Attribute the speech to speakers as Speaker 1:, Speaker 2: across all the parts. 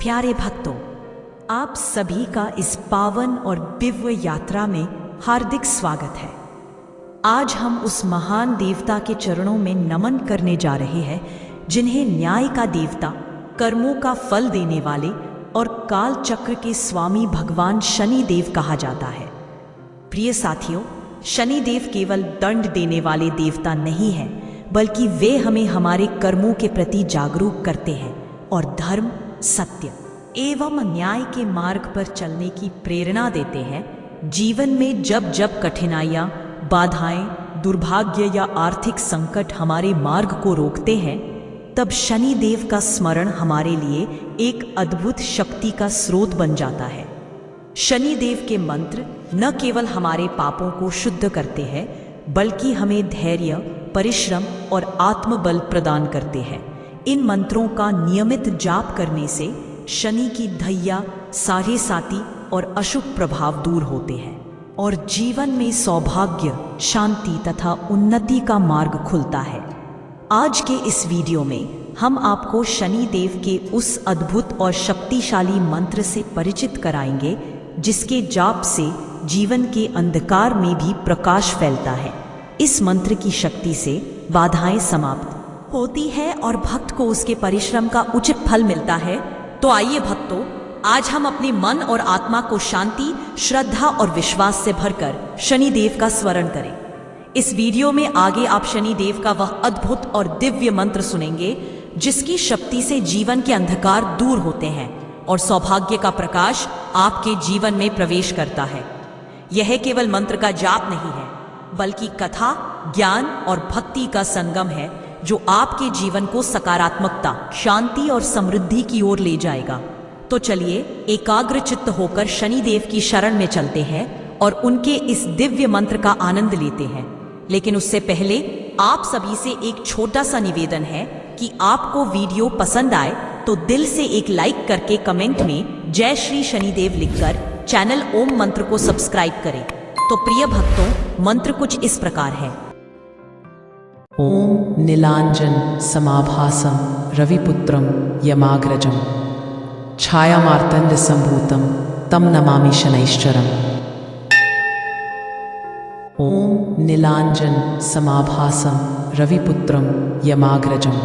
Speaker 1: प्यारे भक्तों, आप सभी का इस पावन और दिव्य यात्रा में हार्दिक स्वागत है। आज हम उस महान देवता के चरणों में नमन करने जा रहे हैं जिन्हें न्याय का देवता, कर्मों का फल देने वाले और काल चक्र के स्वामी भगवान शनि देव कहा जाता है। प्रिय साथियों, शनि देव केवल दंड देने वाले देवता नहीं हैं, बल्कि वे हमें हमारे कर्मों के प्रति जागरूक करते हैं और धर्म, सत्य एवं न्याय के मार्ग पर चलने की प्रेरणा देते हैं। जीवन में जब जब कठिनाइयाँ, बाधाएं, दुर्भाग्य या आर्थिक संकट हमारे मार्ग को रोकते हैं, तब शनि देव का स्मरण हमारे लिए एक अद्भुत शक्ति का स्रोत बन जाता है। शनि देव के मंत्र न केवल हमारे पापों को शुद्ध करते हैं, बल्कि हमें धैर्य, परिश्रम और आत्मबल प्रदान करते हैं। इन मंत्रों का नियमित जाप करने से शनि की धैर्य, साढ़े साती और अशुभ प्रभाव दूर होते हैं और जीवन में सौभाग्य, शांति तथा उन्नति का मार्ग खुलता है। आज के इस वीडियो में हम आपको शनि देव के उस अद्भुत और शक्तिशाली मंत्र से परिचित कराएंगे जिसके जाप से जीवन के अंधकार में भी प्रकाश फैलता है। इस मंत्र की शक्ति से बाधाएं समाप्त होती है और भक्त को उसके परिश्रम का उचित फल मिलता है। तो आइए भक्तों, आज हम अपने मन और आत्मा को शांति, श्रद्धा और विश्वास से भरकर शनि देव का स्मरण करें। इस वीडियो में आगे आप शनि देव का वह अद्भुत और दिव्य मंत्र सुनेंगे जिसकी शक्ति से जीवन के अंधकार दूर होते हैं और सौभाग्य का प्रकाश आपके जीवन में प्रवेश करता है। यह केवल मंत्र का जाप नहीं है, बल्कि कथा, ज्ञान और भक्ति का संगम है जो आपके जीवन को सकारात्मकता, शांति और समृद्धि की ओर ले जाएगा। तो चलिए एकाग्र चित्त होकर शनि देव की शरण में चलते हैं और उनके इस दिव्य मंत्र का आनंद लेते हैं। लेकिन उससे पहले आप सभी से एक छोटा सा निवेदन है कि आपको वीडियो पसंद आए तो दिल से एक लाइक करके कमेंट में जय श्री शनिदेव लिखकर चैनल ओम मंत्र को सब्सक्राइब करें। तो प्रिय भक्तों, मंत्र कुछ इस प्रकार है।
Speaker 2: ओम नीलांजन समाभासम रविपुत्रम यमाग्रजम छायामार्तंड संभूतम तम नमामि शनैश्चरम। ओम नीलांजन समाभासम रविपुत्रम यमाग्रजम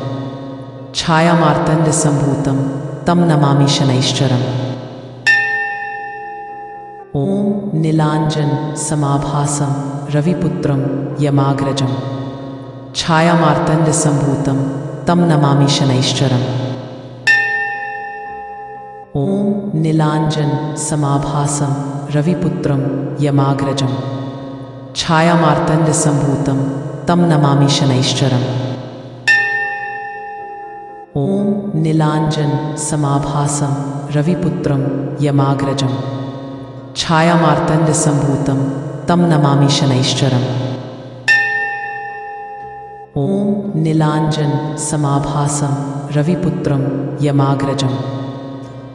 Speaker 2: छायामार्तंड संभूतम तम नमामि शनैश्चरम। ओम नीलांजन समाभासम रविपुत्रम यमाग्रजम छायामार्तंड संभूतम तम नमामि शनैश्चरम। ओम नीलांजन समाभासम रविपुत्रम यमाग्रजम छायामार्तंड संभूतम तम नमामि शनैश्चरम। ओम नीलांजन समाभासम रविपुत्रम यमाग्रजम छायामार्तंड संभूतम तम नमामि शनैश्चरम। ओम नीलांजन समाभासम रविपुत्रम यमाग्रजम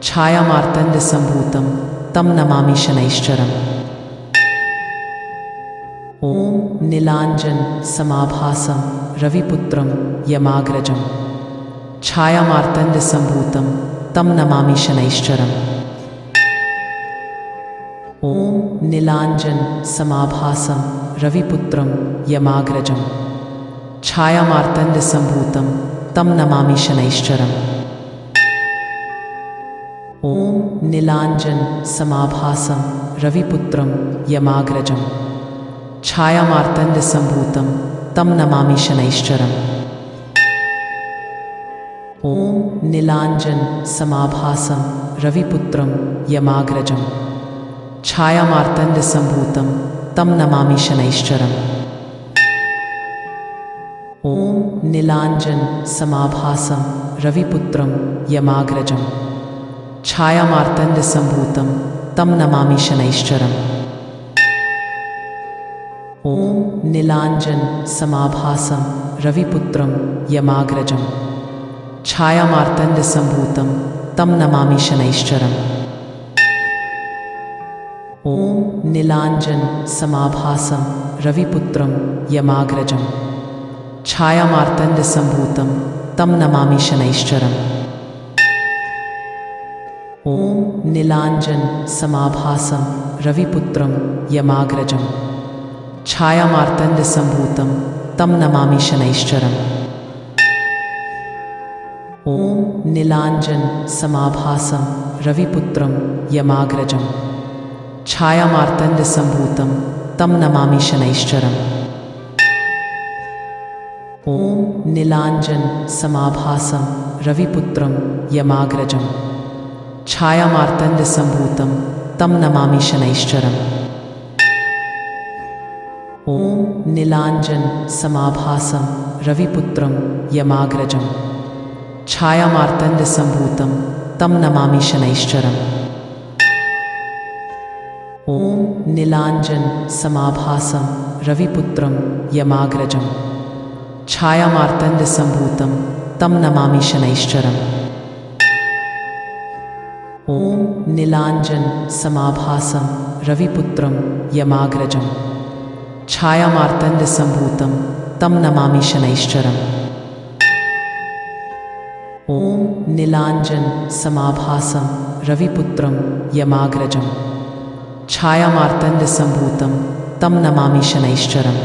Speaker 2: छायामार्तंड संभूतम तम नमामि शनैश्चरम। ओम नीलांजन समाभासम रविपुत्रम यमाग्रजम छायामार्तंड संभूतम तम नमामि शनैश्चरम। ओम नीलांजन समाभासम रविपुत्रम यमाग्रजम छायामार्तंड संभूतम तम नमामि शनैश्चरम। ओम नीलांजन समाभासम रविपुत्रम यमाग्रजम छायामार्तंड संभूतम तम नमामि शनैश्चरम। ओम नीलांजन समाभासम रविपुत्रम यमाग्रजम छायामार्तंड संभूतम तम नमामि शनैश्चरम। ओम नीलांजन समाभासम रविपुत्रम यमाग्रजम छायामार्तंड संभूतम तम नमामि शनैश्चरम। ओम नीलांजन समाभासम रविपुत्रम यमाग्रजम छायामार्तंड संभूतम तम नमामि शनैश्चरम। ओम नीलांजन समाभासम रविपुत्रम यमाग्रजम छायामार्तंड संभूतम तम नमामि शनैश्चरम। ॐ नीलाञ्जन समाभासं रविपुत्रं यमाग्रजं छायामार्तण्डसम्भूतं तं नमामि शनैश्चरम्। ॐ नीलाञ्जन समाभासं रविपुत्रं यमाग्रजं छायामार्तण्डसम्भूतं तं नमामि शनैश्चरम्। ॐ नीलाञ्जन समाभासं रविपुत्रं यमाग्रजं छायामार्तण्डसम्भूतं तं नमामि शनैश्चरम्। ॐ नीलाञ्जन समाभासं रविपुत्रं यमाग्रजं छायामार्तण्डसम्भूतं तं नमामि शनैश्चरम्। ॐ नीलाञ्जन समाभासं रविपुत्रं यमाग्रजं छायामार्तण्डसम्भूतं तं नमामि शनैश्चरम्। ॐ नीलाञ्जन समाभासं रविपुत्रं यमाग्रजं छायामार्तण्डसम्भूतं तं नमामि शनैश्चरम्। ॐ नीलाञ्जन समाभासं रविपुत्रं यमाग्रजं छायामार्तण्डसम्भूतं तं नमामि शनैश्चरम्।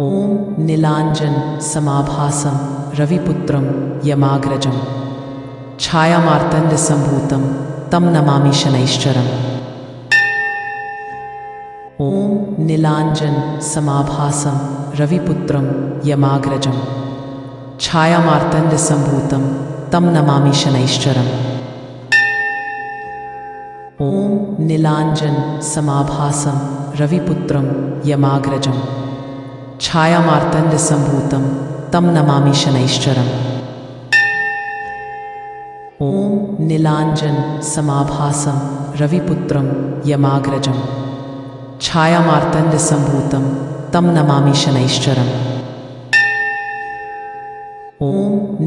Speaker 2: ॐ नीलाञ्जन समाभासं रविपुत्रं यमाग्रजं छायामार्तण्डसम्भूतं तं नमामि शनैश्चरम्। ॐ नीलाञ्जन समाभासं रविपुत्रं यमाग्रजं छायामार्तण्डसम्भूतं तं नमामि शनैश्चरम्। ॐ नीलाञ्जन समाभासं रविपुत्रं यमाग्रजं छायामार्तण्डसम्भूतं तं नमामि शनैश्चरम्। ॐ नीलाञ्जन समाभासं रविपुत्रं यमाग्रजं छायामार्तण्डसम्भूतं तं नमामि शनैश्चरम्। ॐ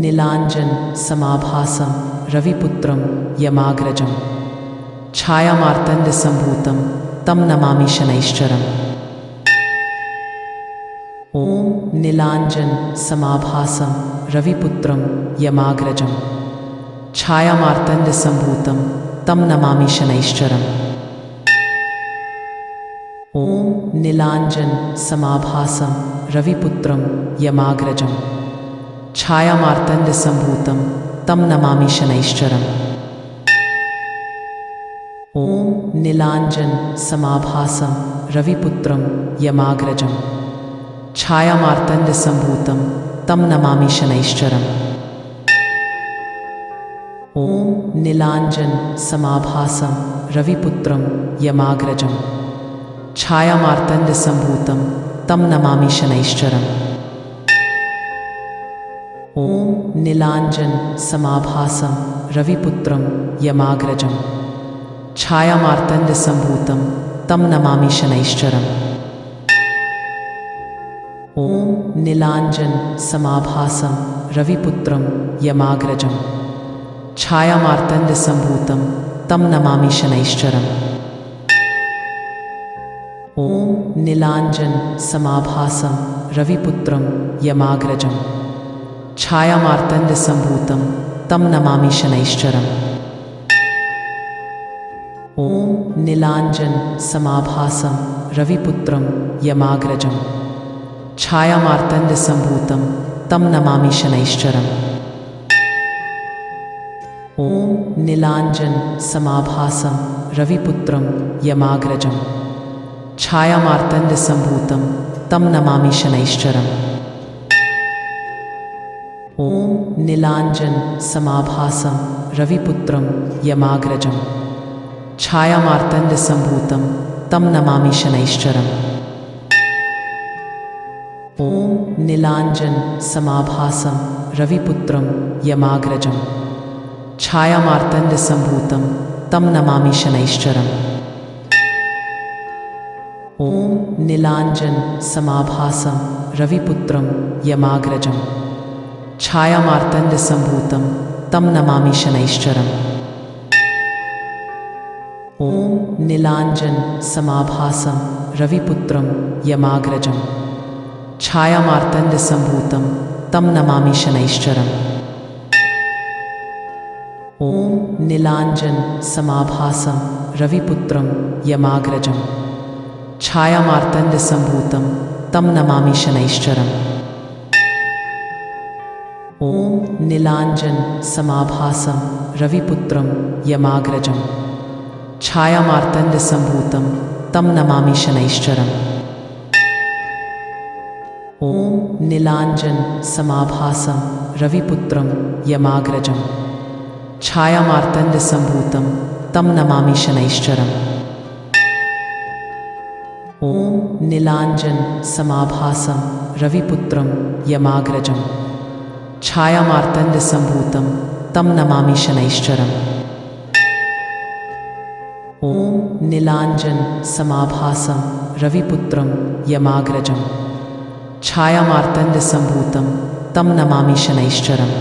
Speaker 2: नीलाञ्जन समाभासं रविपुत्रं यमाग्रजं छायामार्तण्डसम्भूतं तं नमामि शनैश्चरम्। ॐ नीलाञ्जन समाभासं रविपुत्रं यमाग्रजं छायामार्तण्डसम्भूतं तं नमामि शनैश्चरम्। ॐ नीलाञ्जन समाभासं रविपुत्रं यमाग्रजं छायामार्तण्डसम्भूतं तं नमामि शनैश्चरम्। ॐ नीलाञ्जन समाभासं रविपुत्रं यमाग्रजं छायामार्तण्डसम्भूतं तं नमामि शनैश्चरम्। ॐ नीलाञ्जन समाभासं रविपुत्रं यमाग्रजं छायामार्तण्डसम्भूतं तं नमामि शनैश्चरम्। ॐ नीलाञ्जन समाभासं रविपुत्रं यमाग्रजं छायामार्तण्डसम्भूतं तं नमामि शनैश्चरम्। ॐ नीलाञ्जन समाभासं रविपुत्रं यमाग्रजं छायामार्तण्डसम्भूतं तं नमामि शनैश्चरम्। ॐ नीलाञ्जन समाभासं रविपुत्रं यमाग्रजं छायामार्तण्डसम्भूतं तं नमामि शनैश्चरम्। ॐ नीलाञ्जन समाभासं रविपुत्रं यमाग्रजं छायामार्तण्डसम्भूतं तं नमामि शनैश्चरम्। ॐ नीलाञ्जन समाभासं रविपुत्रं यमाग्रजं छायामार्तण्डसम्भूतं तं नमामि शनैश्चरम्। ॐ नीलाञ्जन समाभासं रविपुत्रं यमाग्रजं छायामार्तण्डसम्भूतं तं नमामि शनैश्चरम्। ॐ नीलाञ्जन समाभासं रविपुत्रं यमाग्रजं छायामार्तण्डसम्भूतं तं नमामि शनैश्चरम्। ॐ नीलाञ्जन समाभासं रविपुत्रं यमाग्रजं छायामार्तण्डसम्भूतं तं नमामि शनैश्चरम्। ॐ नीलाञ्जन समाभासं रविपुत्रं यमाग्रजं छायामार्तण्डसम्भूतं तं नमामि शनैश्चरम्। नीलांजन समाभासं रविपुत्रं यमाग्रजं छायामार्तण्डसम्भूतं तं नमामि शनैश्चरम्। ॐ नीलांजन समाभासं रविपुत्रं यमाग्रजं छायामार्तण्डसम्भूतं तं नमामि शनैश्चरम्। ॐ नीलांजन समाभासं रविपुत्रं यमाग्रजं छायामार्तण्डसम्भूतं तं नमामि शनैश्चरम्। ॐ नीलांजन समाभासं रविपुत्रं यमाग्रजं छायामार्तण्डसम्भूतं तं नमामि शनैश्चरम्। ॐ नीलांजन समाभासं रविपुत्रं यमाग्रजं छायामार्तण्डसम्भूतं तं नमामि शनैश्चरम्।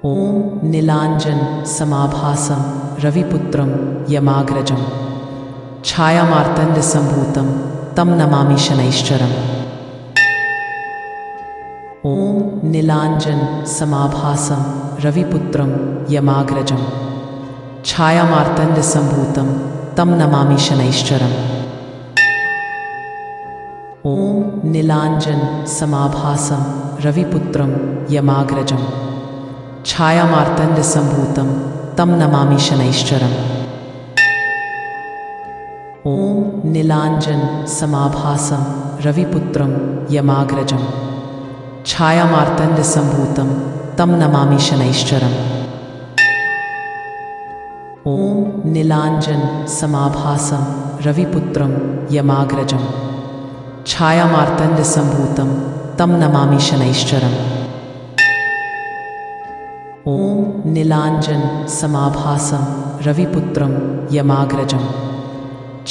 Speaker 2: ॐ नीलांजन समाभासं रविपुत्रं यमाग्रजं छायामार्तण्डसम्भूतं तं नमामि शनैश्चरम्। ॐ नीलांजन समाभासं रविपुत्रं यमाग्रजं छायामार्तण्डसम्भूतं तं नमामि शनैश्चरम्। ॐ नीलांजन समाभासं रविपुत्रं यमाग्रजं छायामार्तण्डसम्भूतं तं नमामि शनैश्चरम्। ॐ नीलांजन समाभासं रविपुत्रं यमाग्रजं छायामार्तण्डसम्भूतं तं नमामि शनैश्चरम्। ॐ नीलांजन समाभासं रविपुत्रं यमाग्रजं छायामार्तण्डसम्भूतं तं नमामि शनैश्चरम्। ॐ नीलांजन समाभासं रविपुत्रं यमाग्रजं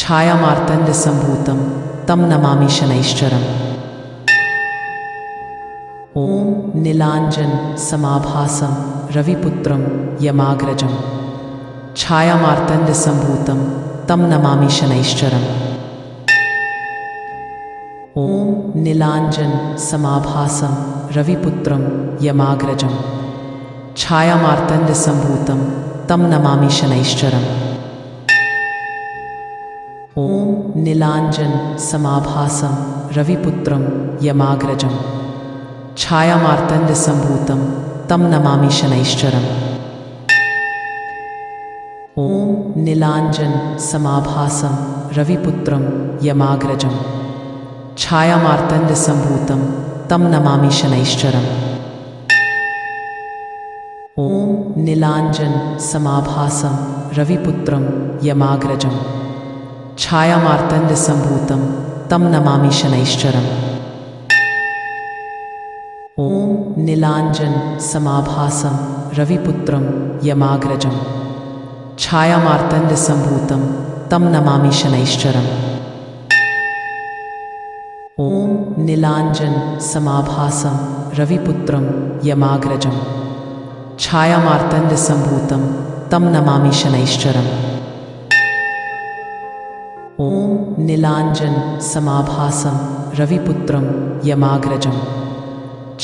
Speaker 2: छायामार्तण्डसम्भूतं तं नमामि शनैश्चरम्। ॐ नीलांजन समाभासं रविपुत्रं यमाग्रजं छायामार्तण्डसम्भूतं तं नमामि शनैश्चरम्। ॐ नीलांजन समाभासं रविपुत्रं यमाग्रजं छायामार्तण्डसम्भूतं तं नमामि शनैश्चरम्। ॐ नीलांजन समाभासं रविपुत्रं यमाग्रजं छायामार्तण्डसम्भूतं तं नमामि शनैश्चरम्। ॐ नीलांजन समाभासं रविपुत्रं यमाग्रजं छायामार्तण्डसम्भूतं तं नमामि शनैश्चरम्। ॐ नीलांजन समाभासं रविपुत्रं यमाग्रजं छायामार्तण्डसम्भूतं तं नमामि शनैश्चरम्। ॐ नीलांजन समाभासं रविपुत्रं यमाग्रजं छायामार्तण्डसम्भूतं तं नमामि शनैश्चरम्। ॐ नीलांजन समाभासं रविपुत्रं यमाग्रजं छायामार्तण्डसम्भूतं तं नमामि शनैश्चरम्। ॐ नीलांजन समाभासं रविपुत्रं यमाग्रजं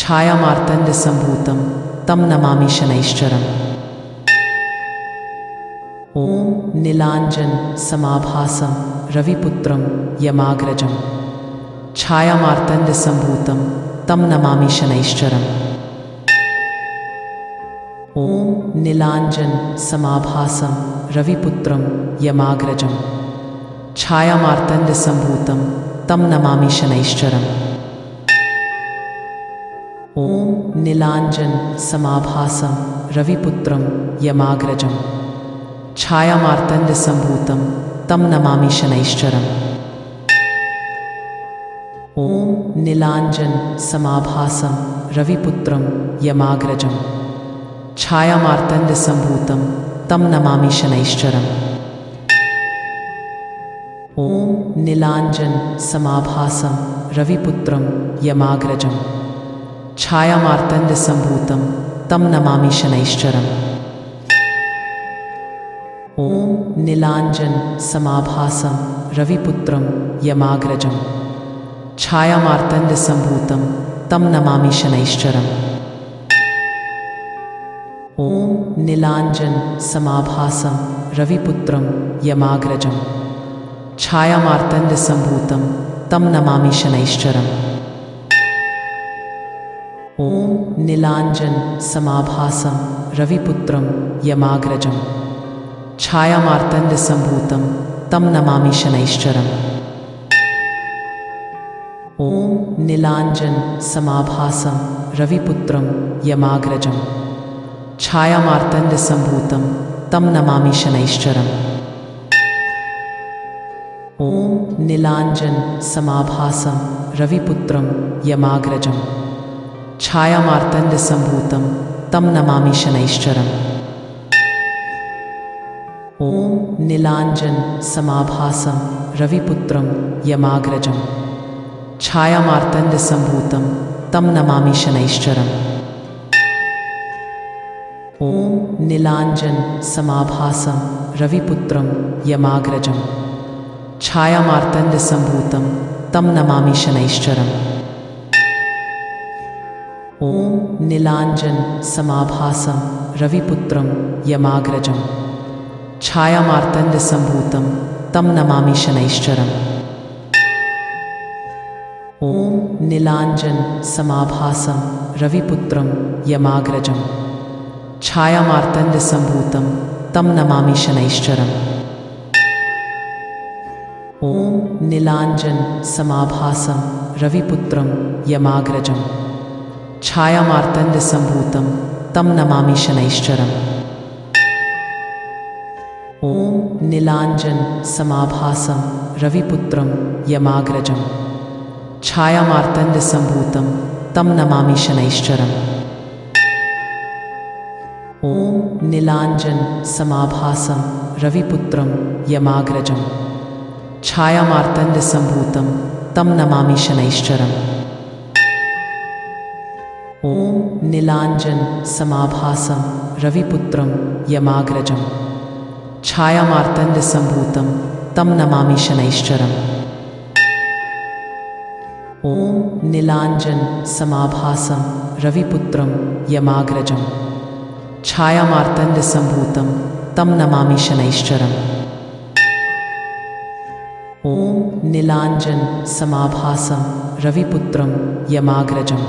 Speaker 2: छायामार्तण्डसम्भूतं तं नमामि शनैश्चरम्। ॐ नीलांजन समाभासं रविपुत्रं यमाग्रजं छायामार्तण्डसम्भूतं तं नमामि शनैश्चरम्। ॐ नीलांजन समाभासं रविपुत्रं यमाग्रजं छायामार्तण्डसम्भूतं तं नमामि शनैश्चरम्। ॐ नीलांजन समाभासं रविपुत्रं यमाग्रजं छायामार्तण्डसम्भूतं तं नमामि शनैश्चरम्। ॐ नीलांजन समाभासं रविपुत्रं यमाग्रजं छायामार्तण्डसम्भूतं तं नमामि शनैश्चरम्। ॐ नीलांजन समाभासं रविपुत्रं यमाग्रजं छायामार्तण्डसम्भूतं तं नमामि शनैश्चरम्। ॐ नीलांजन समाभासं रविपुत्रं यमाग्रजं छायामार्तण्डसम्भूतं तं नमामि शनैश्चरम्। ॐ नीलांजन समाभासं रविपुत्रं यमाग्रजं छायामार्तण्डसम्भूतं तं नमामि शनैश्चरम्। ॐ नीलांजन समाभासं रविपुत्रं यमाग्रजं छायामार्तण्डसम्भूतं तं नमामि शनैश्चरम्। ॐ नीलांजन समाभासं रविपुत्रं यमाग्रजं छायामार्तण्डसम्भूतं तं नमामि शनैश्चरम्। ॐ नीलांजन समाभासं रविपुत्रं यमाग्रजं छायामार्तण्डसम्भूतं तं नमामि शनैश्चरम्। ॐ नीलांजन समाभासं रविपुत्रं यमाग्रजं छायामार्तण्डसम्भूतं तं नमामि शनैश्चरम्। ॐ नीलांजन समाभासं रविपुत्रं यमाग्रजं छायामार्तण्डसम्भूतं तं नमामि शनैश्चरम्। ॐ नीलांजन समाभासं रविपुत्रं यमाग्रजं छायामार्तण्डसम्भूतं तं नमामि शनैश्चरम्। ॐ नीलांजन समाभासं रविपुत्रं यमाग्रजं छायामार्तण्डसम्भूतं तं नमामि शनैश्चरम्। ॐ नीलांजन समाभासं रविपुत्रं यमाग्रजं छायामार्तण्डसम्भूतं तं नमामि शनैश्चरम्। ॐ नीलांजन समाभासं रविपुत्रं यमाग्रजं छायामार्तण्डसम्भूतं तं नमामि शनैश्चरम्। ॐ नीलांजन समाभासं रविपुत्रं यमाग्रजं छायामार्तण्डसम्भूतं तं नमामि शनैश्चरम्। ॐ नीलांजन समाभासं रविपुत्रं यमाग्रजं छायामार्तण्डसम्भूतं तं नमामि शनैश्चरम्। ॐ नीलांजन समाभासं रविपुत्रं यमाग्रजं छायामार्तण्डसम्भूतं तं नमामि शनैश्चरम्। ॐ नीलांजन समाभासं रविपुत्रं यमाग्रजं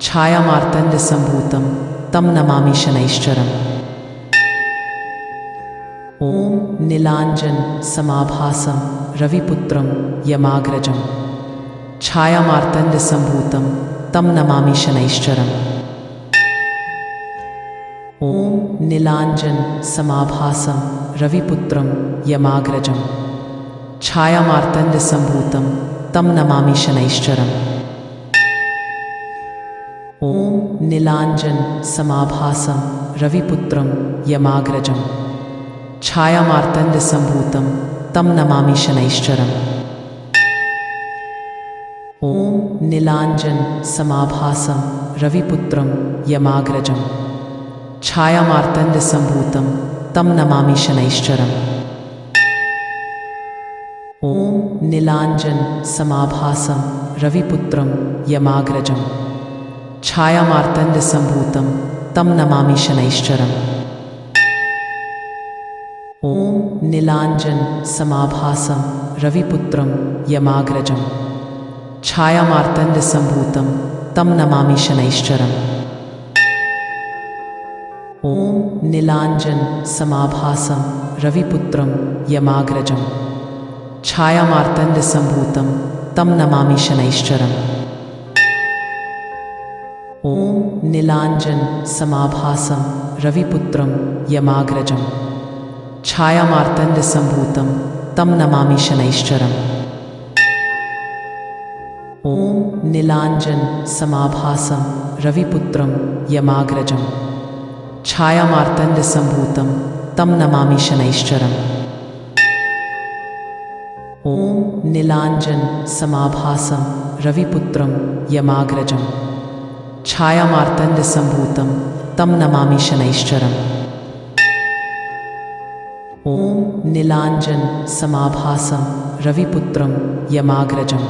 Speaker 2: छायामार्तण्डसम्भूतं तं नमामि शनैश्चरम्। ॐ नीलांजन समाभासं रविपुत्रं यमाग्रजं छायामार्तण्डसम्भूतं तं नमामि शनैश्चरम्। ॐ नीलांजन समाभासं रविपुत्रं यमाग्रजं छायामार्तण्डसम्भूतं तं नमामि शनैश्चरम्। ॐ नीलांजन समाभासं रविपुत्रं यमाग्रजं छायामार्तण्डसम्भूतं तं नमामि शनैश्चरम्। ॐ नीलांजन समाभासं रविपुत्रं यमाग्रजं छायामार्तण्डसम्भूतं तं नमामि शनैश्चरम्। ॐ नीलांजन समाभासं रविपुत्रं यमाग्रजं छायामार्तण्डसम्भूतं तं नमामि शनैश्चरम्। ॐ नीलांजन समाभासं रविपुत्रं यमाग्रजं छायामार्तण्डसम्भूतं तं नमामि शनैश्चरम्। ॐ नीलांजन समाभासं रविपुत्रं यमाग्रजं छायामार्तण्डसम्भूतं तं नमामि शनैश्चरम्। ॐ नीलांजन समाभासं रविपुत्रं यमाग्रजं छायामार्तण्डसम्भूतं तं नमामि शनैश्चरम्। ॐ नीलांजन समाभासं रविपुत्रं यमाग्रजं छायामार्तण्डसम्भूतं तं नमामि शनैश्चरम्। ॐ नीलांजन समाभासं रविपुत्रं यमाग्रजं छायामार्तण्डसम्भूतं तं नमामि शनैश्चरम्। ॐ नीलांजन समाभासं रविपुत्रं यमाग्रजं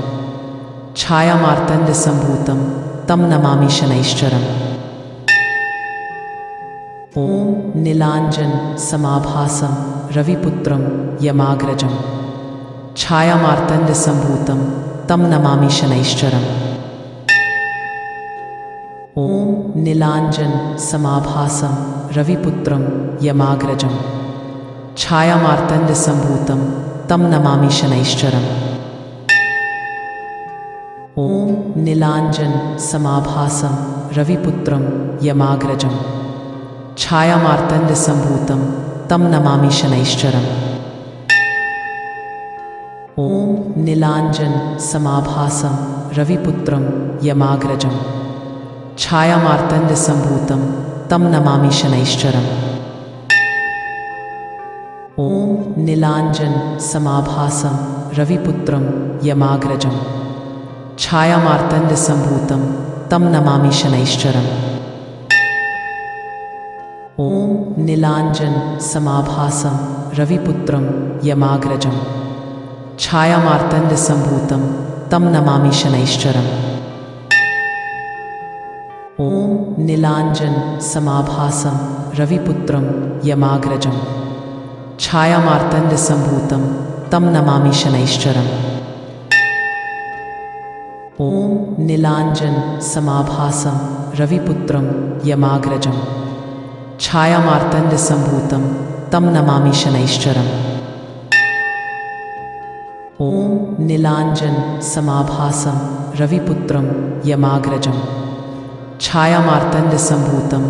Speaker 2: छायामार्तण्डसम्भूतं तं नमामि शनैश्चरम्। ॐ नीलांजन समाभासं रविपुत्रं यमाग्रजं छायामार्तण्डसम्भूतं तं नमामि शनैश्चरम् ॐ नीलांजन समाभासं रविपुत्रं यमाग्रजं छायामार्तण्डसम्भूतं तं नमामि शनैश्चरम् ॐ नीलांजन समाभासं रविपुत्रं यमाग्रजं छायामार्तण्डसम्भूतं तं नमामि शनैश्चरम् ॐ नीलांजन समाभासं रविपुत्रं यमाग्रजं छायामार्तण्डसम्भूतं तं नमामि शनैश्चरम् ॐ नीलांजन समाभासं रविपुत्रं यमाग्रजं छायामार्तण्डसम्भूतं तं नमामि शनैश्चरम् ॐ नीलांजन समाभासं रविपुत्रं यमाग्रजं छायामार्तण्डसम्भूतं तं नमामि शनैश्चरम् ॐ नीलांजन समाभासं रविपुत्रं यमाग्रजं छायामार्तण्डसम्भूतं तं नमामि शनैश्चरम् ॐ नीलांजन समाभासं रविपुत्रं यमाग्रजं छायामार्तण्डसम्भूतं तं नमामि शनैश्चरम् ॐ नीलांजन समाभासं रविपुत्रं यमाग्रजं छायामार्तण्डसम्भूतं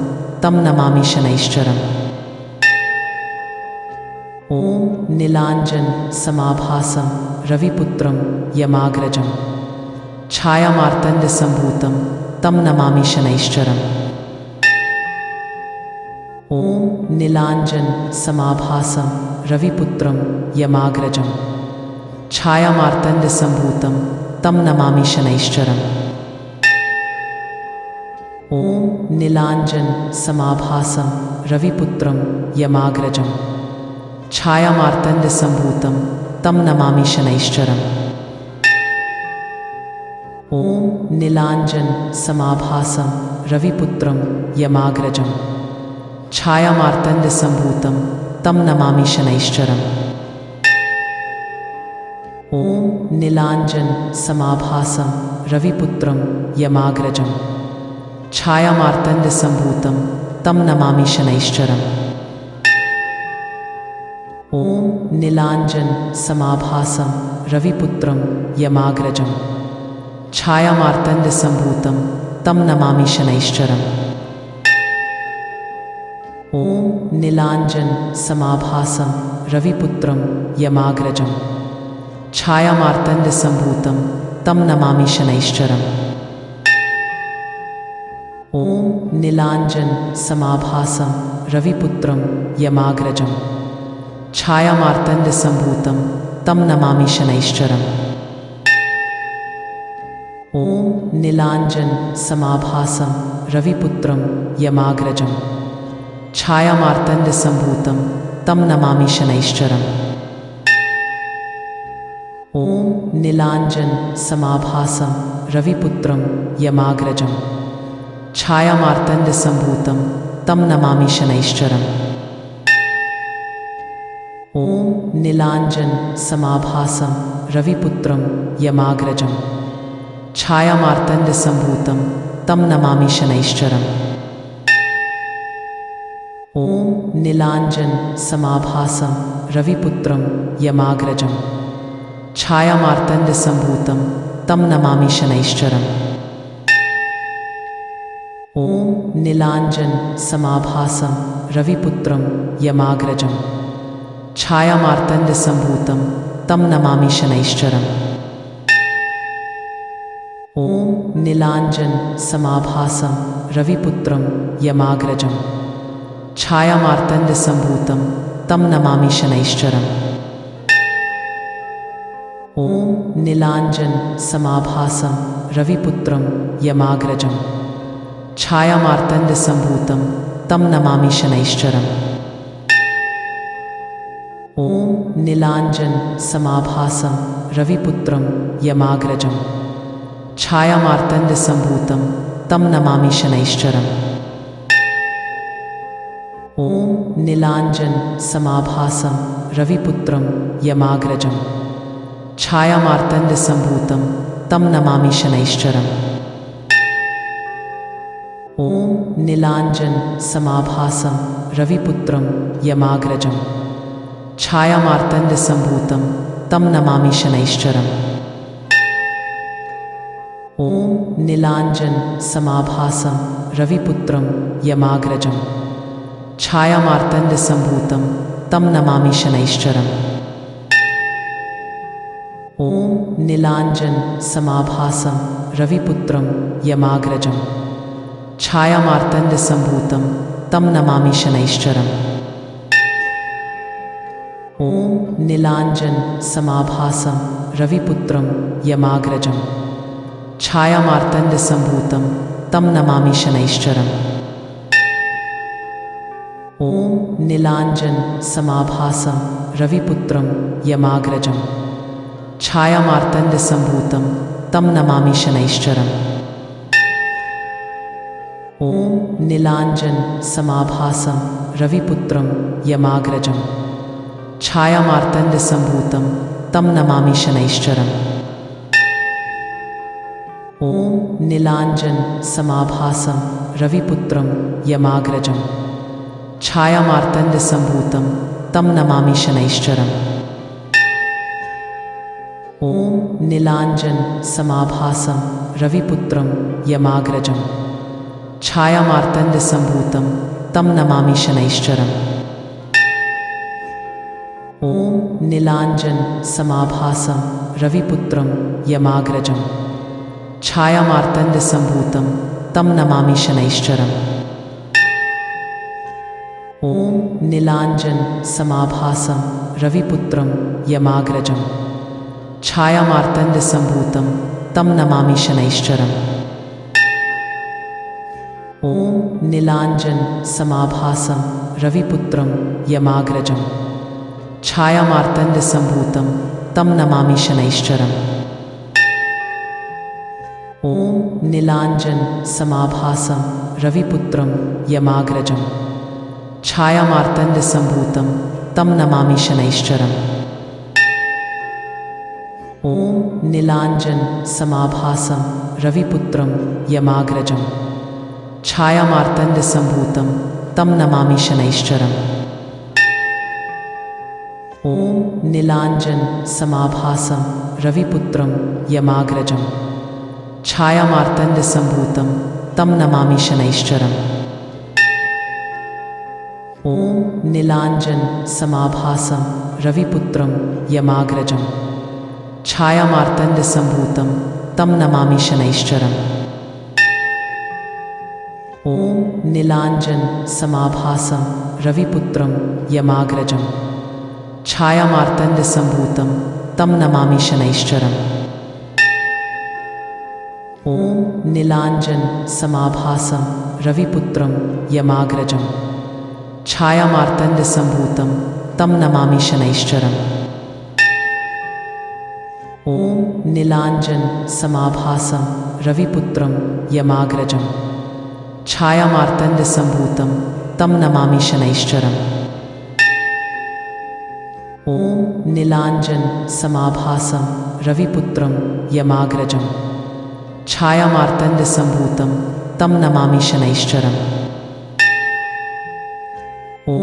Speaker 2: तं नमामि शनैश्चरम् ॐ नीलांजन समाभासं रविपुत्रं यमाग्रजं छायामार्तण्डसम्भूतं तं नमामि शनैश्चरम् ॐ नीलांजन समाभासं रविपुत्रं यमाग्रजं छायामार्तण्डसम्भूतं तं नमामि शनैश्चरम् ॐ नीलांजन समाभासं रविपुत्रं यमाग्रजं छायामार्तण्डसम्भूतं तं नमामि शनैश्चरम् ॐ नीलांजन समाभासं रविपुत्रं यमाग्रजं छायामार्तण्डसम्भूतं तं नमामि शनैश्चरम् ॐ नीलांजन समाभासं रविपुत्रं यमाग्रजं छायामार्तण्डसम्भूतं तं नमामि शनैश्चरम् ॐ नीलांजन समाभासं रविपुत्रं यमाग्रजं छायामार्तण्डसम्भूतं तं नमामि शनैश्चरम् ॐ नीलांजन समाभासं रविपुत्रं यमाग्रजं छायामार्तण्डसम्भूतं तं नमामि शनैश्चरम् ॐ नीलांजन समाभासं रविपुत्रं यमाग्रजं छायामार्तण्डसम्भूतं तं नमामि शनैश्चरम् ॐ नीलांजन समाभासं रविपुत्रं यमाग्रजं छायामार्तण्डसम्भूतं तं नमामि शनैश्चरम् ॐ नीलांजन समाभासं रविपुत्रं यमाग्रजं छायामार्तण्डसम्भूतं तं नमामि शनैश्चरम् ॐ नीलांजन समाभासं रविपुत्रं यमाग्रजं छायामार्तण्डसम्भूतं तं नमामि शनैश्चरम् ॐ नीलांजन समाभासं रविपुत्रं यमाग्रजं छायामार्तण्डसम्भूतं तं नमामि शनैश्चरम् ॐ नीलांजन समाभासं रविपुत्रं यमाग्रजं छायामार्तण्डसम्भूतं तं नमामि शनैश्चरम् ॐ नीलांजन समाभासं रविपुत्रं यमाग्रजं छायामार्तण्डसम्भूतं तं नमामि शनैश्चरम् ॐ नीलांजन समाभासं रविपुत्रं यमाग्रजं छायामार्तण्डसम्भूतं तं नमामि शनैश्चरम् ॐ नीलांजन समाभासं रविपुत्रं यमाग्रजं छायामार्तण्डसम्भूतं तं नमामि शनैश्चरम् ॐ नीलाञ्जन समाभासं रविपुत्रं यमाग्रजं छायामार्तण्डसम्भूतं तं नमामि शनैश्चरम् ॐ नीलाञ्जन समाभासं रविपुत्रं यमाग्रजं छायामार्तण्डसम्भूतं तं नमामि शनैश्चरम् ॐ नीलाञ्जन समाभासं रविपुत्रं यमाग्रजं छायामार्तण्डसम्भूतं तं नमामि शनैश्चरम् ॐ नीलाञ्जन समाभासं रविपुत्रं यमाग्रजं छायामार्तण्डसम्भूतं तं नमामि शनैश्चरम् ॐ नीलाञ्जन समाभासं रविपुत्रं यमाग्रजं छायामार्तण्डसम्भूतं तं नमामि शनैश्चरम् ॐ नीलाञ्जन समाभासं रविपुत्रं यमाग्रजं छायामार्तण्डसम्भूतं तं नमामि शनैश्चरम् ॐ नीलाञ्जन समाभासं रविपुत्रं यमाग्रजं छायामार्तण्डसम्भूतं तं नमामि शनैश्चरम् ॐ नीलाञ्जन समाभासं रविपुत्रं यमाग्रजं छायामार्तण्डसम्भूतं तं नमामि शनैश्चरम् ॐ नीलाञ्जन समाभासं रविपुत्रं यमाग्रजं छायामार्तण्डसम्भूतं तं नमामि शनैश्चरम् ॐ नीलाञ्जन समाभासं रविपुत्रं यमाग्रजं छायामार्तण्डसम्भूतं तं नमामि शनैश्चरम् ॐ नीलाञ्जन समाभासं रविपुत्रं यमाग्रजं छायामार्तण्डसम्भूतं तं नमामि शनैश्चरम् ॐ नीलाञ्जन समाभासं रविपुत्रं यमाग्रजं छायामार्तण्डसम्भूतं तं नमामि शनैश्चरम् ॐ नीलाञ्जन समाभासं रविपुत्रं यमाग्रजं छायामार्तण्डसम्भूतं तं नमामि शनैश्चरम् ॐ नीलाञ्जन समाभासं रविपुत्रं यमाग्रजं छायामार्तण्डसम्भूतं तं नमामि शनैश्चरम् ॐ नीलाञ्जन समाभासं रविपुत्रं यमाग्रजं छायामार्तण्डसम्भूतं तं नमामि शनैश्चरम् ॐ नीलाञ्जन समाभासं रविपुत्रं यमाग्रजं छायामार्तण्डसम्भूतं तं नमामि शनैश्चरम् ॐ नीलाञ्जन समाभासं रविपुत्रं यमाग्रजं छायामार्तण्डसम्भूतं तं नमामि शनैश्चरम् ॐ नीलाञ्जन समाभासं रविपुत्रं यमाग्रजं छायामार्तण्डसम्भूतं तं नमामि शनैश्चरम् ॐ नीलाञ्जन समाभासं रविपुत्रं यमाग्रजं छायामार्तण्डसम्भूतं तं नमामि शनैश्चरम् ॐ नीलाञ्जन समाभासं रविपुत्रं यमाग्रजं छायामार्तण्डसम्भूतं तं नमामि शनैश्चरम् ॐ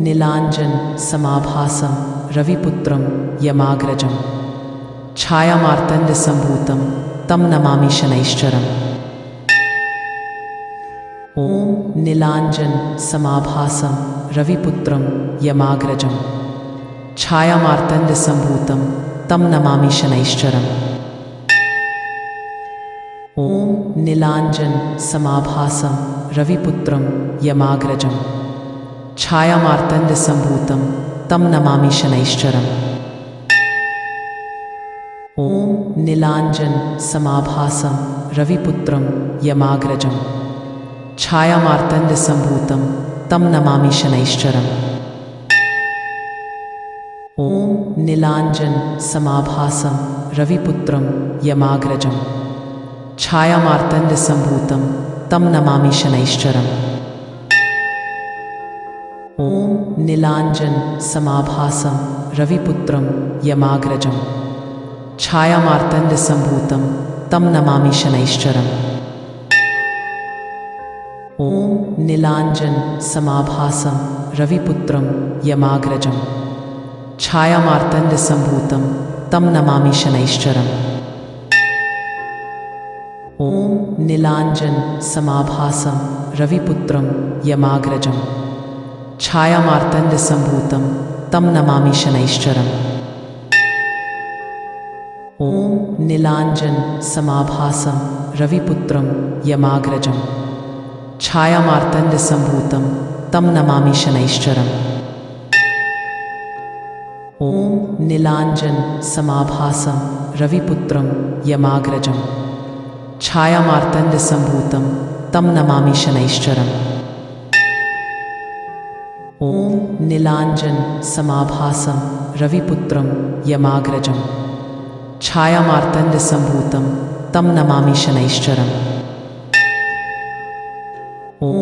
Speaker 2: नीलाञ्जन समाभासं रविपुत्रं यमाग्रजं छायामार्तण्डसम्भूतं तं नमामि शनैश्चरम् ॐ नीलाञ्जन समाभासं रविपुत्रं यमाग्रजं छायामार्तण्डसम्भूतं तं नमामि शनैश्चरम् ॐ नीलाञ्जन समाभासं रविपुत्रं यमाग्रजं छायामार्तण्डसम्भूतं तं नमामि शनैश्चरम् ॐ नीलाञ्जन समाभासं रविपुत्रं यमाग्रजं छायामार्तण्डसम्भूतं तं नमामि शनैश्चरम् ॐ नीलाञ्जन समाभासं रविपुत्रं यमाग्रजं छायामार्तण्डसम्भूतं तं नमामि शनैश्चरम् ॐ नीलाञ्जन समाभासं रविपुत्रं यमाग्रजं छायामार्तण्डसम्भूतं तं नमामि शनैश्चरम् ॐ नीलाञ्जन समाभासं रविपुत्रं यमाग्रजं छायामार्तण्डसम्भूतं तं नमामि शनैश्चरम् ॐ नीलाञ्जन समाभासं रविपुत्रं यमाग्रजं छायामार्तण्डसम्भूतं तं नमामि शनैश्चरम् ॐ नीलाञ्जन समाभासं रविपुत्रं यमाग्रजं छायामार्तण्डसम्भूतं तं नमामि शनैश्चरम् ॐ नीलाञ्जन समाभासं रविपुत्रं यमाग्रजं छायामार्तण्डसम्भूतं तं नमामि शनैश्चरम् ॐ नीलाञ्जन समाभासं रविपुत्रं यमाग्रजं छायामार्तण्डसम्भूतं तं नमामि शनैश्चरम् ॐ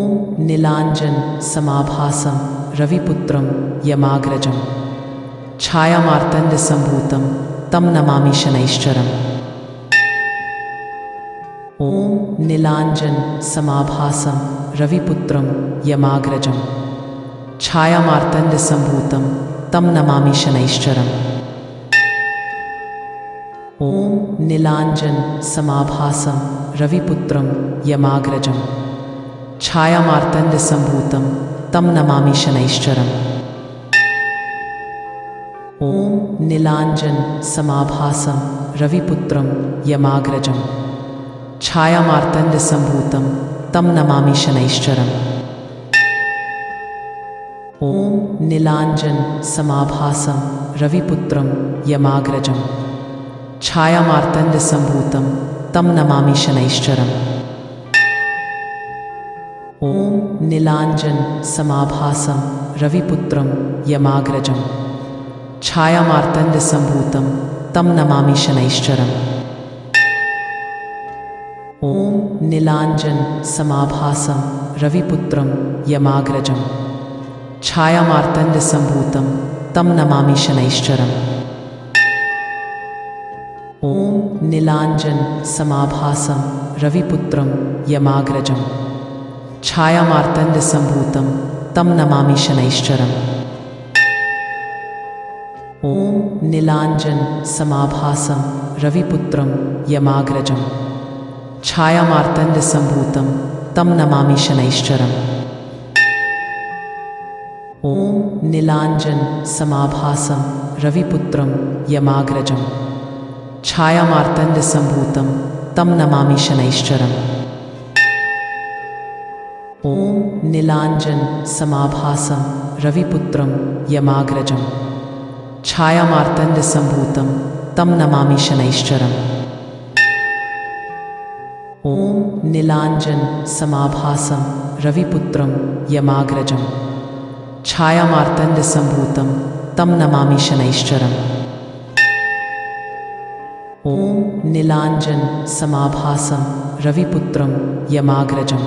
Speaker 2: नीलाञ्जन समाभासं रविपुत्रं यमाग्रजं छायामार्तण्डसम्भूतं तं नमामि शनैश्चरम् ॐ नीलाञ्जन समाभासं रविपुत्रं यमाग्रजं छायामार्तण्डसम्भूतं तं नमामि शनैश्चरम् ॐ नीलाञ्जन समाभासं रविपुत्रं यमाग्रजं छायामार्तण्डसम्भूतं तं नमामि शनैश्चरम् ॐ नीलाञ्जन समाभासं रविपुत्रं यमाग्रजं छायामार्तण्डसम्भूतं तं नमामि शनैश्चरम् ॐ नीलाञ्जन समाभासं रविपुत्रं यमाग्रजं छायामार्तण्डसम्भूतं तं नमामि शनैश्चरम् ॐ नीलाञ्जन समाभासं रविपुत्रं यमाग्रजं छायामार्तण्डसम्भूतं तं नमामि शनैश्चरम् ॐ नीलाञ्जन समाभासं रविपुत्रं यमाग्रजं छायामार्तण्डसम्भूतं तं नमामि शनैश्चरम् ॐ नीलाञ्जन समाभासं रविपुत्रं यमाग्रजं छायामार्तण्डसम्भूतं तं नमामि शनैश्चरम् ॐ नीलाञ्जन समाभासं रविपुत्रं यमाग्रजं छायामार्तण्डसम्भूतं तं नमामि शनैश्चरम् ॐ नीलाञ्जन समाभासं रविपुत्रं यमाग्रजं छायामार्तण्डसम्भूतं तं नमामि शनैश्चरम् ॐ नीलाञ्जन समाभासं रविपुत्रं यमाग्रजं छायामार्तण्डसम्भूतं तं नमामि शनैश्चरम् ॐ नीलाञ्जन समाभासं रविपुत्रं यमाग्रजं छायामार्तण्डसम्भूतं तं नमामि शनैश्चरम् ॐ नीलाञ्जन समाभासं रविपुत्रं यमाग्रजं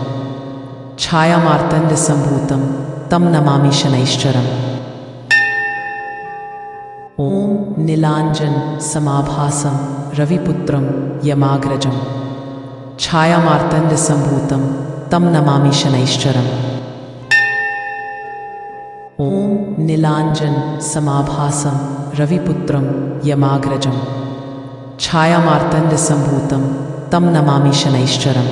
Speaker 2: छायामार्तण्डसम्भूतं तं नमामि शनैश्चरम् ॐ नीलाञ्जन समाभासं रविपुत्रं यमाग्रजं छायामार्तण्डसम्भूतं तं नमामि शनैश्चरम् ॐ नीलाञ्जन समाभासं रविपुत्रं यमाग्रजं छायामार्तण्डसम्भूतं तं नमामि शनैश्चरम्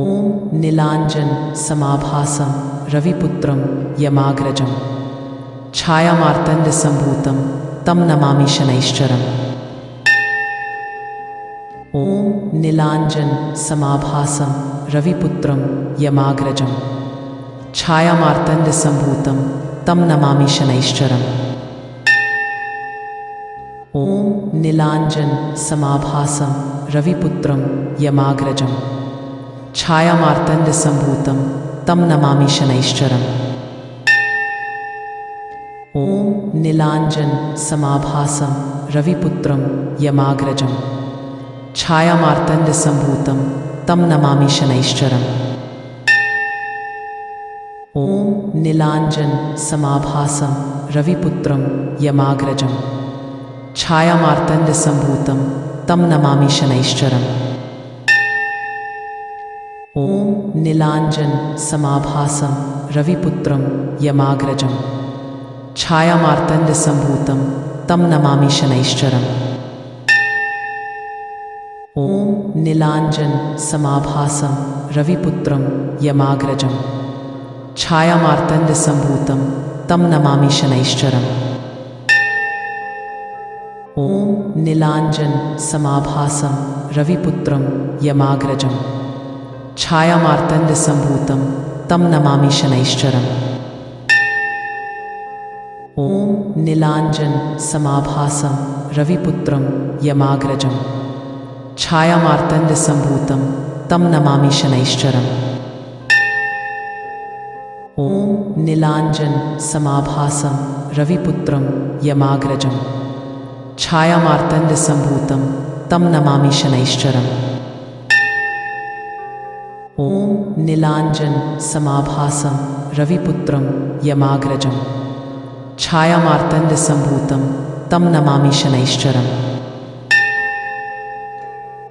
Speaker 2: ॐ नीलाञ्जन समाभासं रविपुत्रं यमाग्रजं छायामार्तण्डसम्भूतं तं नमामि शनैश्चरम् ॐ नीलाञ्जन समाभासं रविपुत्रं यमाग्रजं छायामार्तण्डसम्भूतं तं नमामि शनैश्चरम् ॐ नीलाञ्जन समाभासं रविपुत्रं यमाग्रजं छायामार्तण्डसम्भूतं तं नमामि शनैश्चरम् ॐ नीलाञ्जन समाभासं रविपुत्रं यमाग्रजं छायामार्तण्डसम्भूतं तं नमामि शनैश्चरम् नीलांजन समाभासं रविपुत्रं यमाग्रजं छायामार्तण्डसम्भूतं तं नमामि शनैश्चरम्। ॐ नीलांजन समाभासं रविपुत्रं यमाग्रजं छायामार्तण्डसम्भूतं तं नमामि शनैश्चरम्। ॐ नीलांजन समाभासं रविपुत्रं यमाग्रजं छायामार्तण्डसम्भूतं तं नमामि शनैश्चरम्। ॐ नीलांजन समाभासं रविपुत्रं यमाग्रजं छायामार्तण्डसम्भूतं तं नमामि शनैश्चरम्। ॐ नीलांजन समाभासं रविपुत्रं यमाग्रजं छायामार्तण्डसम्भूतं तं नमामि शनैश्चरम्। ॐ नीलांजन समाभासं रविपुत्रं यमाग्रजं छायामार्तण्डसम्भूतं तं नमामि शनैश्चरम्। ॐ नीलांजन समाभासं रविपुत्रं यमाग्रजं छायामार्तण्डसम्भूतं तं नमामि शनैश्चरम्।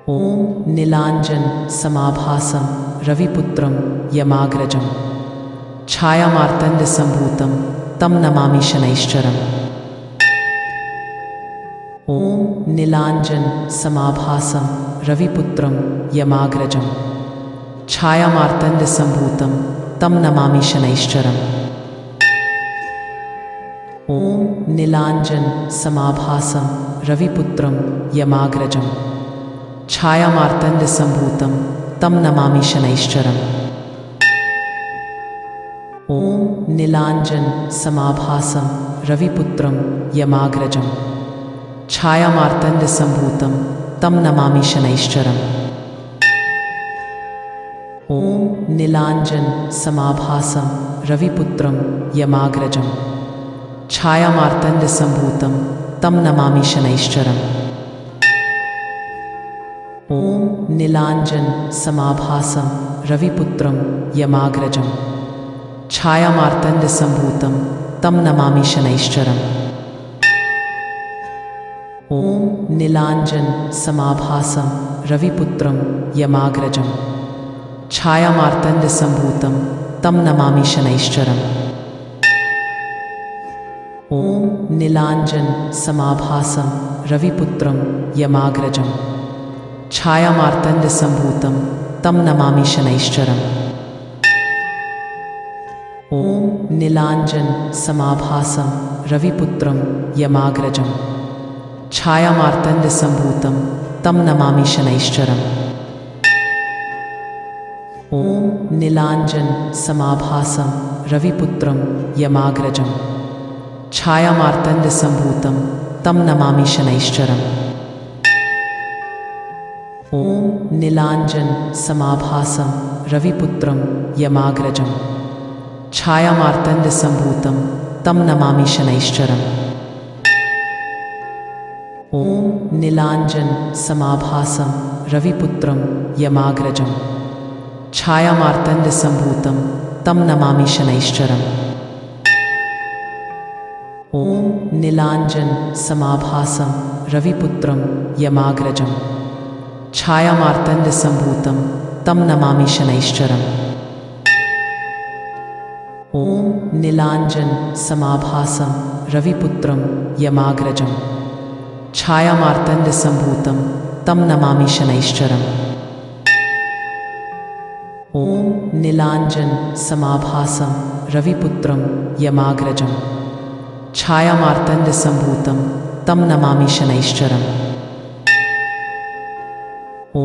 Speaker 2: ॐ नीलांजन समाभासं रविपुत्रं यमाग्रजं छायामार्तण्डसम्भूतं तं नमामि शनैश्चरम्। ॐ नीलांजन समाभासं रविपुत्रं यमाग्रजं छायामार्तण्डसम्भूतं तं नमामि शनैश्चरम्। ॐ नीलांजन समाभासं रविपुत्रं यमाग्रजं छायामार्तण्डसम्भूतं तं नमामि शनैश्चरम्। ॐ नीलांजन समाभासं रविपुत्रं यमाग्रजं छायामार्तण्डसम्भूतं तं नमामि शनैश्चरम्। ॐ नीलांजन समाभासं रविपुत्रं यमाग्रजं छायामार्तण्डसम्भूतं तं नमामि शनैश्चरम्। ॐ नीलांजन समाभासं रविपुत्रं यमाग्रजं छायामार्तण्डसम्भूतं तं नमामि शनैश्चरम्। ॐ नीलांजन समाभासं रविपुत्रं यमाग्रजं छायामार्तण्डसम्भूतं तं नमामि शनैश्चरम्। ॐ नीलांजन समाभासं रविपुत्रं यमाग्रजं छायामार्तण्डसम्भूतं तं नमामि शनैश्चरम्। ॐ नीलांजन समाभासं रविपुत्रं यमाग्रजं छायामार्तण्डसम्भूतं तं नमामि शनैश्चरम्। ॐ नीलांजन समाभासं रविपुत्रं यमाग्रजं छायामार्तण्डसम्भूतं तं नमामि शनैश्चरम्। ॐ नीलांजन समाभासं रविपुत्रं यमाग्रजं छायामार्तण्डसम्भूतं तं नमामि शनैश्चरम्। ॐ नीलांजन समाभासं रविपुत्रं यमाग्रजं छायामार्तण्डसम्भूतं तं नमामि शनैश्चरम्। ॐ नीलांजन समाभासं रविपुत्रं यमाग्रजं छायामार्तण्डसम्भूतं तं नमामि शनैश्चरम्। ॐ नीलांजन समाभासं रविपुत्रं यमाग्रजं छायामार्तण्डसम्भूतं तं नमामि शनैश्चरम्। ॐ नीलांजन समाभासं रविपुत्रं यमाग्रजं छायामार्तण्डसम्भूतं तं नमामि शनैश्चरम्। ॐ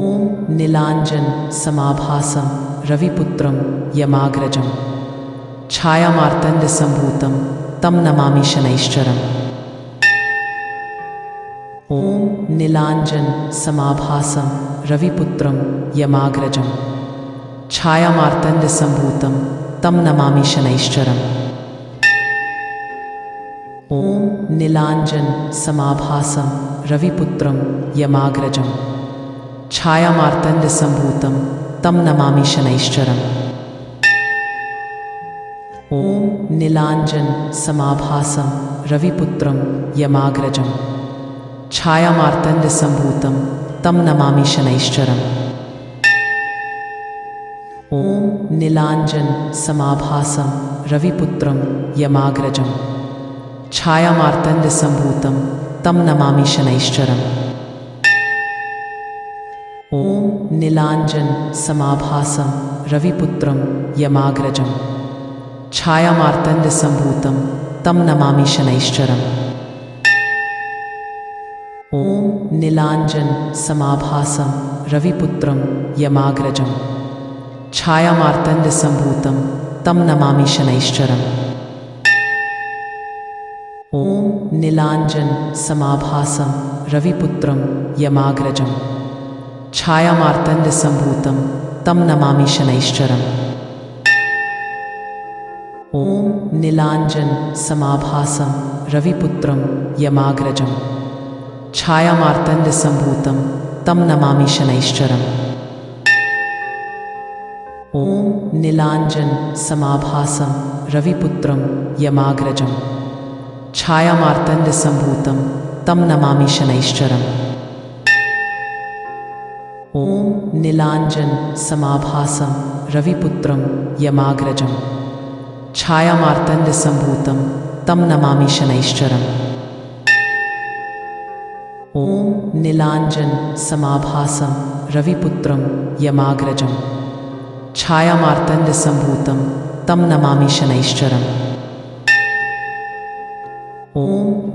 Speaker 2: नीलांजन समाभासं रविपुत्रं यमाग्रजं छायामार्तण्डसम्भूतं तं नमामि शनैश्चरम्। ॐ नीलांजन समाभासं रविपुत्रं यमाग्रजं छायामार्तण्डसम्भूतं तं नमामि शनैश्चरम्। ॐ नीलांजन समाभासं रविपुत्रं यमाग्रजं छायामार्तण्डसम्भूतं तं नमामि शनैश्चरम्। ॐ नीलाञ्जन समाभासं रविपुत्रं यमाग्रजं छायामार्तण्डसम्भूतं तं नमामि शनैश्चरम्। ॐ नीलाञ्जन समाभासं रविपुत्रं यमाग्रजं छायामार्तण्डसम्भूतं तं नमामि शनैश्चरम्। ॐ नीलाञ्जन समाभासं रविपुत्रं यमाग्रजं छायामार्तण्डसम्भूतं तं नमामि शनैश्चरम्। ॐ नीलाञ्जन समाभासं रविपुत्रं यमाग्रजं छायामार्तण्डसम्भूतं तं नमामि शनैश्चरम्। ॐ नीलाञ्जन समाभासं रविपुत्रं यमाग्रजं छायामार्तण्डसम्भूतं तं नमामि शनैश्चरम्। ॐ नीलाञ्जन समाभासं रविपुत्रं यमाग्रजं छायामार्तण्डसम्भूतं तं नमामि शनैश्चरम्। ॐ नीलाञ्जन समाभासं रविपुत्रं यमाग्रजं छायामार्तण्डसम्भूतं तं नमामि शनैश्चरम्। ॐ नीलाञ्जन समाभासं रविपुत्रं यमाग्रजं छायामार्तण्डसम्भूतं तं नमामि शनैश्चरम्। ॐ नीलाञ्जन समाभासं रविपुत्रं यमाग्रजं छायामार्तण्डसम्भूतं तं नमामि शनैश्चरम्। ॐ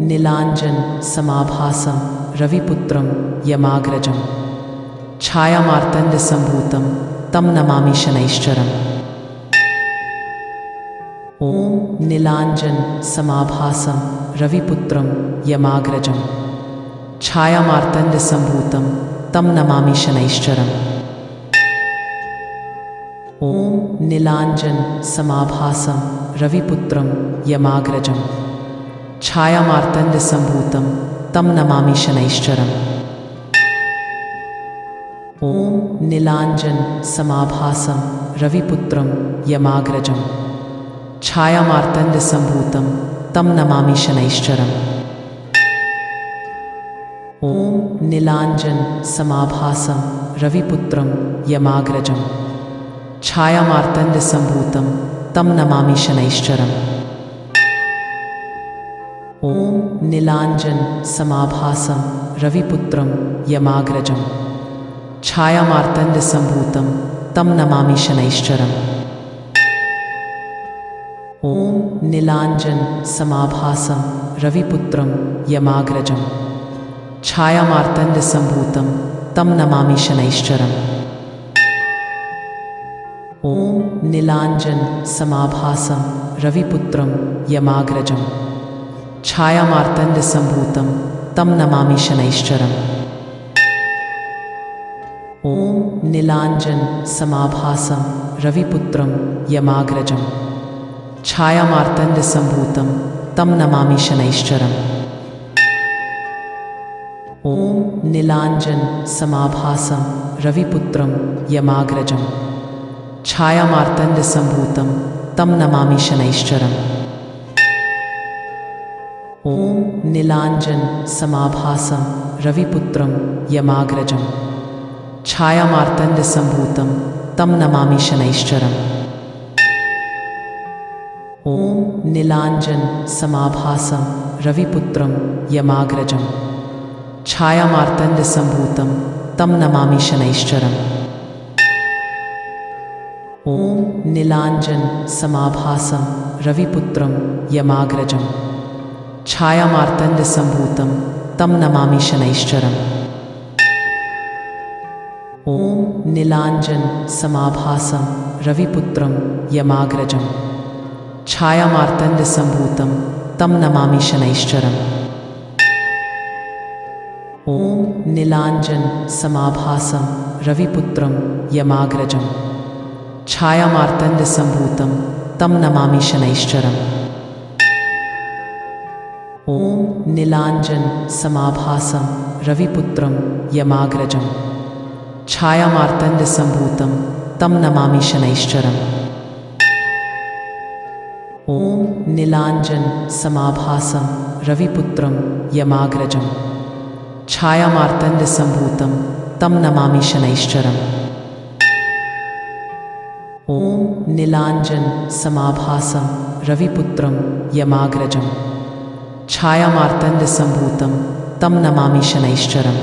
Speaker 2: नीलाञ्जन समाभासं रविपुत्रं यमाग्रजं छायामार्तण्डसम्भूतं तं नमामि शनैश्चरम्। ॐ नीलाञ्जन समाभासं रविपुत्रं यमाग्रजं छायामार्तण्डसम्भूतं तं नमामि शनैश्चरम्। ॐ नीलाञ्जन समाभासं रविपुत्रं यमाग्रजं छायामार्तण्डसम्भूतं तं नमामि शनैश्चरम्। ॐ नीलाञ्जन समाभासं रविपुत्रं यमाग्रजं छायामार्तण्डसम्भूतं तं नमामि शनैश्चरम्। ॐ नीलाञ्जन समाभासं रविपुत्रं यमाग्रजं छायामार्तण्डसम्भूतं तं नमामि शनैश्चरम्। ॐ नीलाञ्जन समाभासं रविपुत्रं यमाग्रजं छायामार्तण्डसम्भूतं तं नमामि शनैश्चरम्। ॐ नीलाञ्जन समाभासं रविपुत्रं यमाग्रजं छायामार्तण्डसम्भूतं तं नमामि शनैश्चरम्। ॐ नीलाञ्जन समाभासं रविपुत्रं यमाग्रजं छायामार्तण्डसम्भूतं तं नमामि शनैश्चरम्। ॐ नीलाञ्जन समाभासं रविपुत्रं यमाग्रजं छायामार्तण्डसम्भूतं तं नमामि शनैश्चरम्। ॐ नीलाञ्जन समाभासं रविपुत्रं यमाग्रजं छायामार्तण्डसम्भूतं तं नमामि शनैश्चरम्। ॐ नीलाञ्जन समाभासं रविपुत्रं यमाग्रजं छायामार्तण्डसम्भूतं तं नमामि शनैश्चरम्। ॐ नीलाञ्जन समाभासं रविपुत्रं यमाग्रजं छायामार्तण्डसम्भूतं तं नमामि शनैश्चरम्। ॐ नीलाञ्जन समाभासं रविपुत्रं यमाग्रजं छायामार्तण्डसम्भूतं तं नमामि शनैश्चरम्। ॐ नीलाञ्जन समाभासं रविपुत्रं यमाग्रजं छायामार्तण्डसम्भूतं तं नमामि शनैश्चरम्। ॐ नीलाञ्जन समाभासं रविपुत्रं यमाग्रजं छायामार्तण्डसम्भूतं तं नमामि शनैश्चरम्। ॐ नीलाञ्जन समाभासं रविपुत्रं यमाग्रजं छायामार्तण्डसम्भूतं तं नमामि शनैश्चरम्। ॐ नीलाञ्जन समाभासं रविपुत्रं यमाग्रजं छायामार्तण्डसम्भूतं तं नमामि शनैश्चरम् ॐ नीलाञ्जन समाभासं रविपुत्रं यमाग्रजं छायामार्तण्डसम्भूतं तं नमामि शनैश्चरम्